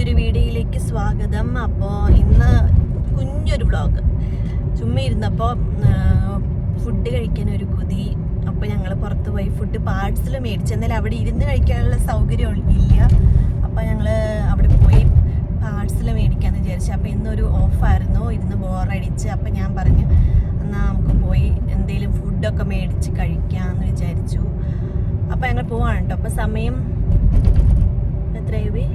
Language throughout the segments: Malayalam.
പുതിയൊരു വീഡിയോയിലേക്ക് സ്വാഗതം. അപ്പോൾ ഇന്ന് കുഞ്ഞൊരു വ്ളോഗ്. ചുമ്മാ ഇരുന്നപ്പോൾ ഫുഡ് കഴിക്കാൻ ഒരു കൊതി. അപ്പോൾ ഞങ്ങൾ പുറത്ത് പോയി ഫുഡ് പാർട്സൽ മേടിച്ചു. എന്നാലും അവിടെ ഇരുന്ന് കഴിക്കാനുള്ള സൗകര്യം ഇല്ല. അപ്പോൾ ഞങ്ങൾ അവിടെ പോയി പാർട്സൽ മേടിക്കാമെന്ന് വിചാരിച്ചു. അപ്പോൾ ഇന്നൊരു ഓഫായിരുന്നു, ഇരുന്ന് ബോറടിച്ച്. അപ്പോൾ ഞാൻ പറഞ്ഞു എന്നാൽ നമുക്ക് പോയി എന്തെങ്കിലും ഫുഡൊക്കെ മേടിച്ച് കഴിക്കാമെന്ന് വിചാരിച്ചു. അപ്പോൾ ഞങ്ങൾ പോവാണ് കേട്ടോ. അപ്പോൾ സമയം എത്രയായി?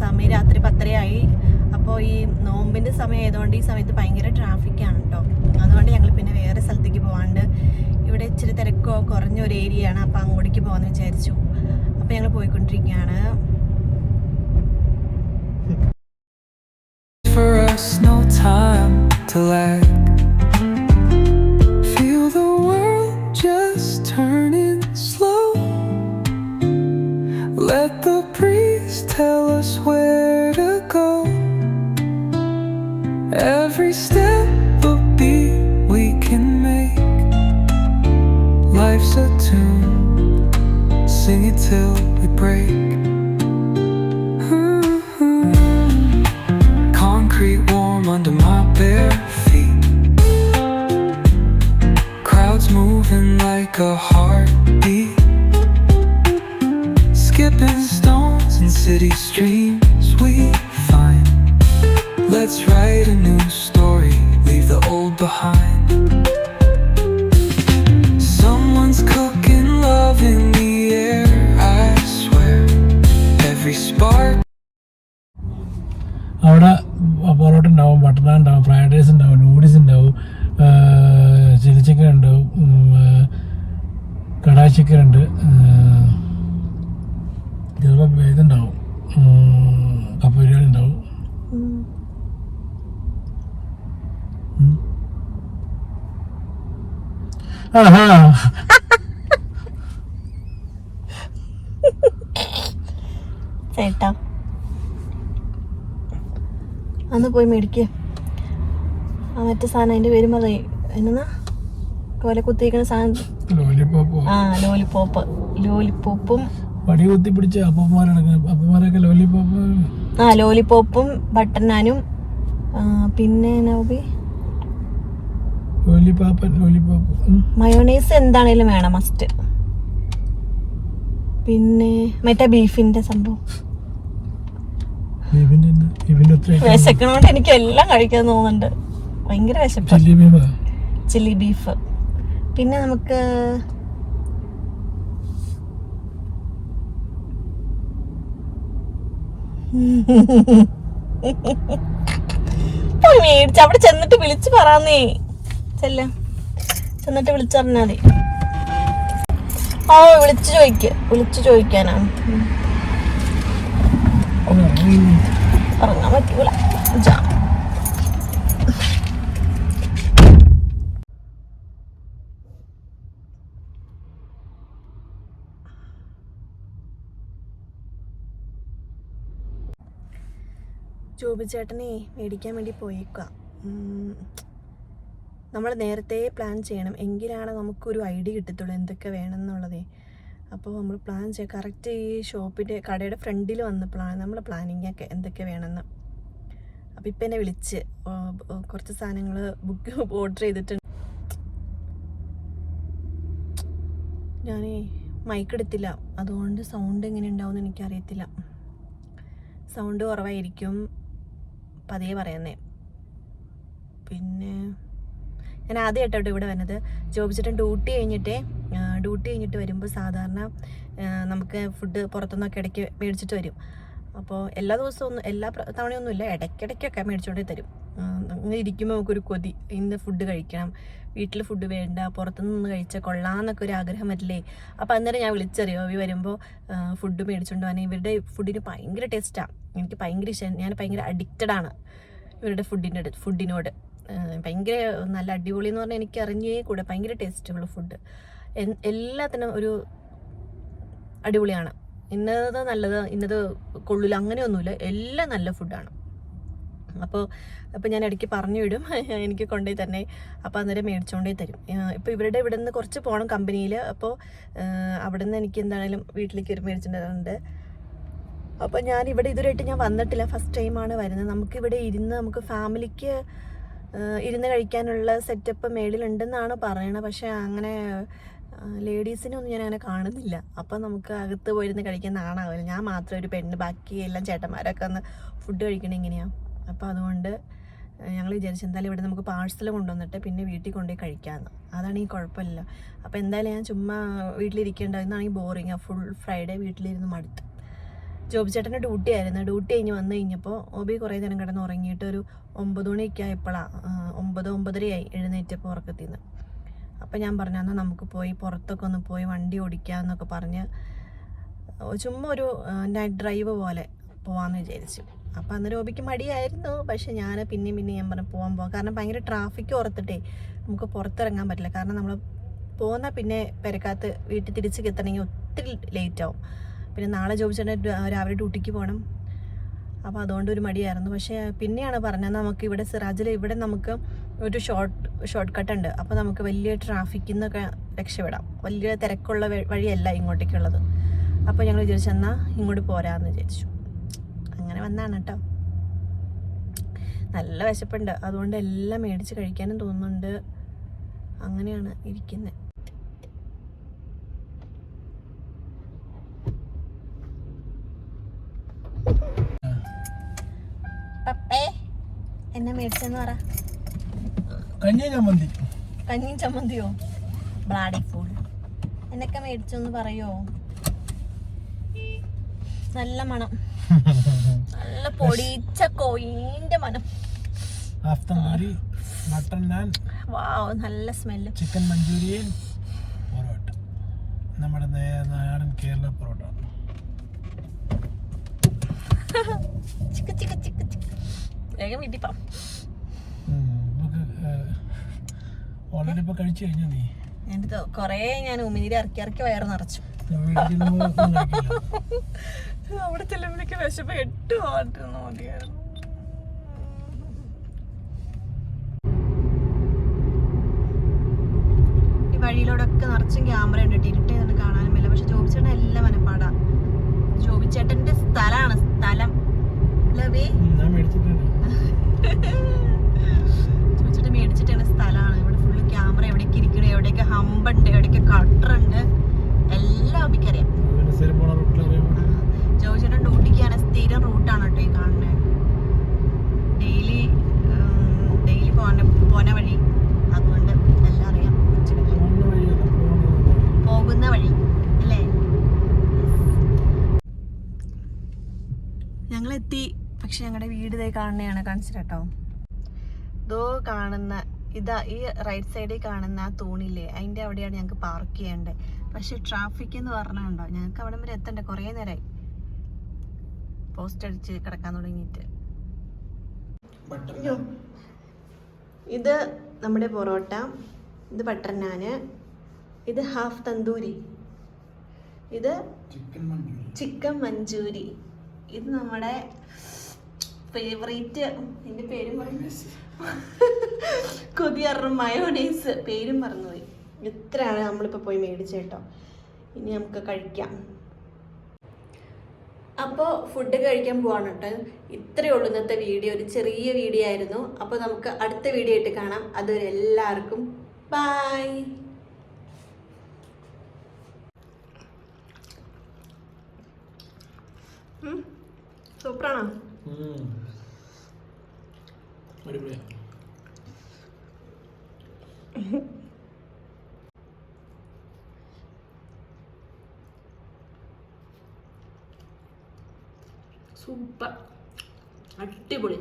സമയം രാത്രി 10:30 അപ്പോൾ ഈ നോമ്പിന്റെ സമയം ആയതുകൊണ്ട് ഈ സമയത്ത് ഭയങ്കര ട്രാഫിക്കാണ് കേട്ടോ. അതുകൊണ്ട് ഞങ്ങൾ പിന്നെ വേറെ സ്ഥലത്തേക്ക് പോകാണ്ട് ഇവിടെ ഇച്ചിരി തിരക്കോ കുറഞ്ഞ ഒരു ഏരിയ ആണ്. അപ്പോൾ അങ്ങോട്ടേക്ക് പോകാമെന്ന് വിചാരിച്ചു. അപ്പോൾ ഞങ്ങൾ പോയിക്കൊണ്ടിരിക്കുകയാണ്. Let the breeze tell us where to go. Every step a beat we can make. Life's a tune, sing it till we break. Concrete warm under my bare feet. Crowds moving like a heartbeat. Skipping stones in city streams we find. Let's write a new story, leave the old behind. Someone's cooking love in the air, I swear. Every spark. അവിടെ പൊറോട്ട ഉണ്ടാവും, ബട്ടർ നാൻ ഉണ്ടാവും, ഫ്രൈഡ് റൈസ് ഉണ്ടാവും, നൂഡിൽസ് ഉണ്ടാവും, ചില്ലി ചിക്കൻ ഉണ്ടാവും, കടായി ചിക്കൻ ഉണ്ട്, ചിലപ്പോൾ ഇതുണ്ടാവും, കപ്പ ബിരിയാണി ഉണ്ടാവും. ചേട്ടാ അന്ന് പോയി മേടിക്കുക ആ മറ്റേ സാധനം. അതിൻ്റെ പേര് പറയും എന്നാ കോല കുത്തിയിരിക്കുന്ന സാധനം. ലോലിപ്പോപ്പും പടി കുത്തി പിടിച്ച് അപ്പന്മാരൊക്കെ ലോലിപ്പോപ്പും ബട്ടർ നാനും പിന്നെ മയോണൈസ് എന്താണേലും വേണം മസ്റ്റ്. പിന്നെ മറ്റേ ബീഫിന്റെ സംഭവം. വിശക്കണോണ്ട് എനിക്ക് എല്ലാം കഴിക്കാൻ തോന്നുന്നുണ്ട്. ഭയങ്കര വിശപ്പ്. Chilli beef. പിന്നെ നമുക്ക് മേടിച്ച് അവിടെ ചെന്നിട്ട് വിളിച്ചു പറയാന്നേ. ചെന്നിട്ട് വിളിച്ചു പറഞ്ഞാൽ മതി. വിളിച്ചു ചോദിക്കാനാണ്. ഇറങ്ങാൻ പറ്റൂല. ജോബി ചേട്ടനെ മേടിക്കാൻ വേണ്ടി പോയേക്കാം. നമ്മൾ നേരത്തെ പ്ലാൻ ചെയ്യണം, എങ്കിലാണ് നമുക്കൊരു ഐഡിയ കിട്ടത്തുള്ളൂ എന്തൊക്കെ വേണമെന്നുള്ളതേ. അപ്പോൾ നമ്മൾ പ്ലാൻ ചെയ്യാം. കറക്റ്റ് ഈ ഷോപ്പിൻ്റെ കടയുടെ ഫ്രണ്ടിൽ വന്നപ്പോഴാണ് നമ്മൾ പ്ലാനിങ്ങൊക്കെ എന്തൊക്കെ വേണമെന്ന്. അപ്പോൾ ഇപ്പം എന്നെ വിളിച്ച് കുറച്ച് സാധനങ്ങൾ ഓർഡർ ചെയ്തിട്ടുണ്ട്. ഞാൻ മൈക്ക് എടുത്തില്ല, അതുകൊണ്ട് സൗണ്ട് എങ്ങനെ ഉണ്ടാവും എന്ന് എനിക്കറിയത്തില്ല. സൗണ്ട് കുറവായിരിക്കും, പതിയെ പറയുന്നേ. പിന്നെ ഞാൻ ആദ്യമായിട്ടോ ഇവിടെ വന്നത്. ജോബി ചേട്ടൻ ഡ്യൂട്ടി കഴിഞ്ഞിട്ട് വരുമ്പോൾ സാധാരണ നമുക്ക് ഫുഡ് പുറത്തുനിന്നൊക്കെ ഇടയ്ക്ക് മേടിച്ചിട്ട് വരും. അപ്പോൾ എല്ലാ ദിവസവും എല്ലാ തവണയൊന്നുമില്ല, ഇടയ്ക്കിടയ്ക്കൊക്കെ മേടിച്ചോണ്ടേ തരും. അങ്ങനെ ഇരിക്കുമ്പോൾ നമുക്കൊരു കൊതി, ഇന്ന് ഫുഡ് കഴിക്കണം, വീട്ടിൽ ഫുഡ് വേണ്ട, പുറത്തുനിന്ന് കഴിച്ചാൽ കൊള്ളാമെന്നൊക്കെ ഒരു ആഗ്രഹം വരില്ലേ. അപ്പോൾ അന്നേരം ഞാൻ വിളിച്ചറിയോ ഈ വരുമ്പോൾ ഫുഡ് മേടിച്ചുകൊണ്ട് പോകാൻ. ഇവരുടെ ഫുഡിന് ഭയങ്കര ടേസ്റ്റാണ്, എനിക്ക് ഭയങ്കര ഇഷ്ടം. ഞാൻ ഭയങ്കര അഡിക്റ്റഡാണ് ഇവരുടെ ഫുഡിനോട്. ഭയങ്കര നല്ല അടിപൊളി എന്ന് പറഞ്ഞാൽ എനിക്ക് അറിഞ്ഞേ കൂടെ ഭയങ്കര ടേസ്റ്റുള്ള ഫുഡ്. എല്ലാത്തിനും ഒരു അടിപൊളിയാണ്. ഇന്നത് നല്ലത് ഇന്നത് കൊള്ളില്ല അങ്ങനെയൊന്നുമില്ല, എല്ലാം നല്ല ഫുഡാണ്. അപ്പോൾ ഞാൻ ഇടയ്ക്ക് പറഞ്ഞു വിടും എനിക്ക് കൊണ്ടുപോയി തന്നെ. അപ്പോൾ അന്നേരം മേടിച്ചുകൊണ്ടേ തരും. ഇപ്പോൾ ഇവിടെ നിന്ന് കുറച്ച് പോകണം കമ്പനിയിൽ. അപ്പോൾ അവിടെ നിന്ന് എനിക്ക് എന്തായാലും വീട്ടിലേക്ക് ഒരു മേടിച്ചിട്ടുണ്ട്. അപ്പം ഞാൻ ഇവിടെ ഇതുവരെയായിട്ട് ഞാൻ വന്നിട്ടില്ല, ഫസ്റ്റ് ടൈമാണ് വരുന്നത്. നമുക്കിവിടെ ഇരുന്ന് നമുക്ക് ഫാമിലിക്ക് ഇരുന്ന് കഴിക്കാനുള്ള സെറ്റപ്പ് മേളിലുണ്ടെന്നാണ് പറയണത്. പക്ഷേ അങ്ങനെ ലേഡീസിനെ ഒന്നും ഞാൻ അങ്ങനെ കാണുന്നില്ല. അപ്പം നമുക്ക് അകത്ത് പോയിരുന്ന് കഴിക്കാൻ നാണാവില്ല. ഞാൻ മാത്രം ഒരു പെണ്ണ്, ബാക്കി എല്ലാം ചേട്ടന്മാരൊക്കെ ഒന്ന് ഫുഡ് കഴിക്കണേ എങ്ങനെയാണ്. അപ്പോൾ അതുകൊണ്ട് ഞങ്ങൾ വിചാരിച്ചു എന്തായാലും ഇവിടെ നമുക്ക് പാഴ്സൽ കൊണ്ടുവന്നിട്ട് പിന്നെ വീട്ടിൽ കൊണ്ടുപോയി കഴിക്കാമെന്ന്. അതാണ് ഈ കുഴപ്പമില്ല. അപ്പോൾ എന്തായാലും ഞാൻ ചുമ്മാ വീട്ടിലിരിക്കേണ്ടതെന്നാണെങ്കിൽ ബോറിങ്. ഫുൾ ഫ്രൈഡേ വീട്ടിലിരുന്ന് മടുത്ത്. ജോബി ചേട്ടൻ്റെ ഡ്യൂട്ടി ആയിരുന്നു. ഡ്യൂട്ടി കഴിഞ്ഞ് വന്നു കഴിഞ്ഞപ്പോൾ ഓബി കുറേ നേരം കിടന്ന് ഉറങ്ങിയിട്ട് ഒരു 9 മണിയൊക്കെ ആയപ്പോഴാണ്, 9-9:30 എഴുന്നേറ്റപ്പോൾ ഉറക്കത്തിൽ നിന്ന്. അപ്പം ഞാൻ പറഞ്ഞു എന്നാൽ നമുക്ക് പോയി പുറത്തൊക്കെ ഒന്ന് പോയി വണ്ടി ഓടിക്കാമെന്നൊക്കെ പറഞ്ഞ് ചുമ്മാ ഒരു നൈറ്റ് ഡ്രൈവ് പോലെ പോകാമെന്ന് വിചാരിച്ചു. അപ്പോൾ അന്നേരം ഓബിക്ക് മടിയായിരുന്നു. പക്ഷേ ഞാൻ പിന്നെയും ഞാൻ പറഞ്ഞു പോകാൻ. കാരണം ഭയങ്കര ട്രാഫിക്ക് ഓർത്തിട്ടേ നമുക്ക് പുറത്തിറങ്ങാൻ പറ്റില്ല. കാരണം നമ്മൾ പോകുന്ന പിന്നെ പെരക്കകത്ത് വീട്ടിൽ തിരിച്ച് എത്തണമെങ്കിൽ ഒത്തിരി ലേറ്റ് ആവും. പിന്നെ നാളെ ജോബി ചേട്ടൻ രാവിലെ ഡ്യൂട്ടിക്ക് പോകണം. അപ്പോൾ അതുകൊണ്ട് ഒരു മടിയായിരുന്നു. പക്ഷേ പിന്നെയാണ് പറഞ്ഞത് നമുക്ക് ഇവിടെ സിറാജിൽ ഇവിടെ നമുക്ക് ഒരു ഷോർട്ട് കട്ട് ഉണ്ട്. അപ്പോൾ നമുക്ക് വലിയ ട്രാഫിക്കിൽ നിന്നൊക്കെ രക്ഷപ്പെടാം. വലിയ തിരക്കുള്ള വഴിയല്ല ഇങ്ങോട്ടേക്കുള്ളത്. അപ്പോൾ ഞങ്ങൾ വിചാരിച്ചു എന്നാൽ ഇങ്ങോട്ട് പോരാമെന്ന് വിചാരിച്ചു. അങ്ങനെ വന്നാണ് കേട്ടോ. നല്ല വിശപ്പുണ്ട്, അതുകൊണ്ട് എല്ലാം മേടിച്ച് കഴിക്കാനും തോന്നുന്നുണ്ട്. അങ്ങനെയാണ് ഇരിക്കുന്നത്. പപ്പേ എന്നെ മേടിച്ചെന്ന് പറ. കഞ്ഞിയും ചമ്മന്തിയോ? Bloody full. എന്നൊക്കെ മേടിച്ചെന്ന് പറയോ? നല്ല മണം, നല്ല പൊടിച്ച കോയിന്റെ മണം. മട്ടൻ നാൻ, വാവ്, നല്ല സ്മെല്ല്. ചിക്കൻ മഞ്ചൂരിയൻ, പൊറോട്ട, നമ്മുടെ നാടൻ കേരള പൊറോട്ട. വേഗം വീട്ടിൽ പോവാം. ഓൾറെഡി ഇപ്പൊ കഴിച്ചു കഴിഞ്ഞു നീ? എന്നിട്ട് കൊറേ ഞാൻ ഉമിനീര് ഇറക്കി വയറ് നിറച്ചു. അവിടെ ചെല്ലുമ്പോഴേക്ക് വിശപ്പ് 8 മാറ്റുന്ന മതിയായിരുന്നു. ഈ വഴിയിലൂടെയൊക്കെ നിറച്ചും ക്യാമറ ഉണ്ട്. ഇരുട്ടേതൊന്നും കാണാനും ഇല്ല. പക്ഷെ ജോബിച്ചേട്ടൻ എല്ലാം മനപ്പാടാ. ജോബിച്ചേട്ടന്റെ സ്ഥലമാണ്, സ്ഥലം. ജോബിച്ചേട്ടൻ മേടിച്ചിട്ടാണ് സ്ഥലമാണ്. ഇവിടെ ഫുള്ള് ക്യാമറ, എവിടേക്ക് ഇരിക്കണേ, എവിടെയൊക്കെ ഹമ്പുണ്ട്, എവിടെയൊക്കെ കട്ടറുണ്ട്, എല്ലാം ഒപ്പിക്കറിയാം. ജോബിച്ചേട്ടൻ ഡ്യൂട്ടിക്കാണ്. സ്ഥിരം റൂട്ടാണ് കേട്ടോ ഈ കാണുന്നത്. ഡെയിലി പോന വഴി, അതുകൊണ്ട് എല്ലാം അറിയാം. പോകുന്ന വഴി അല്ലേ? ഞങ്ങളെത്തി. പക്ഷെ ഞങ്ങളുടെ വീട് ഇതേ കാണുന്നതാണ്. കാണിച്ചിട്ട് കേട്ടോ. ഇതോ കാണുന്ന ഇതാ, ഈ റൈറ്റ് സൈഡിൽ കാണുന്ന ആ തൂണില്ലേ, അതിൻ്റെ അവിടെയാണ് ഞങ്ങൾക്ക് പാർക്ക് ചെയ്യേണ്ടത്. പക്ഷെ ട്രാഫിക് എന്ന് പറഞ്ഞുണ്ടോ, ഞങ്ങൾക്ക് അവിടെ വരെ എത്തണ്ടേ. കുറേ നേരമായി പോസ്റ്റ് അടിച്ച് കിടക്കാൻ തുടങ്ങിയിട്ട്. ഇത് നമ്മുടെ പൊറോട്ട, ഇത് ബട്ടർ നാന്, ഇത് ഹാഫ് തന്തൂരി, ഇത് ചിക്കൻ മഞ്ചൂരി, ഇത് നമ്മുടെ ഫേവറേറ്റ്, ഇതിൻ്റെ പേരും കൊതിയറും മയോണൈസ്, പേരും മറന്നുപോയി. ഇത്രയാണ് നമ്മളിപ്പോൾ പോയി മേടിച്ചേട്ടോ. ഇനി നമുക്ക് കഴിക്കാം. അപ്പോൾ ഫുഡ് കഴിക്കാൻ പോവാണ് കേട്ടോ. ഇത്രയേ ഉള്ളൂ ഇന്നത്തെ വീഡിയോ. ഒരു ചെറിയ വീഡിയോ ആയിരുന്നു. അപ്പോൾ നമുക്ക് അടുത്ത വീഡിയോ ആയിട്ട് കാണാം. അതുവരെ എല്ലാവർക്കും ബൈ. സൂപ്പറാണോ? സൂപ്പർ, അടിപൊളി.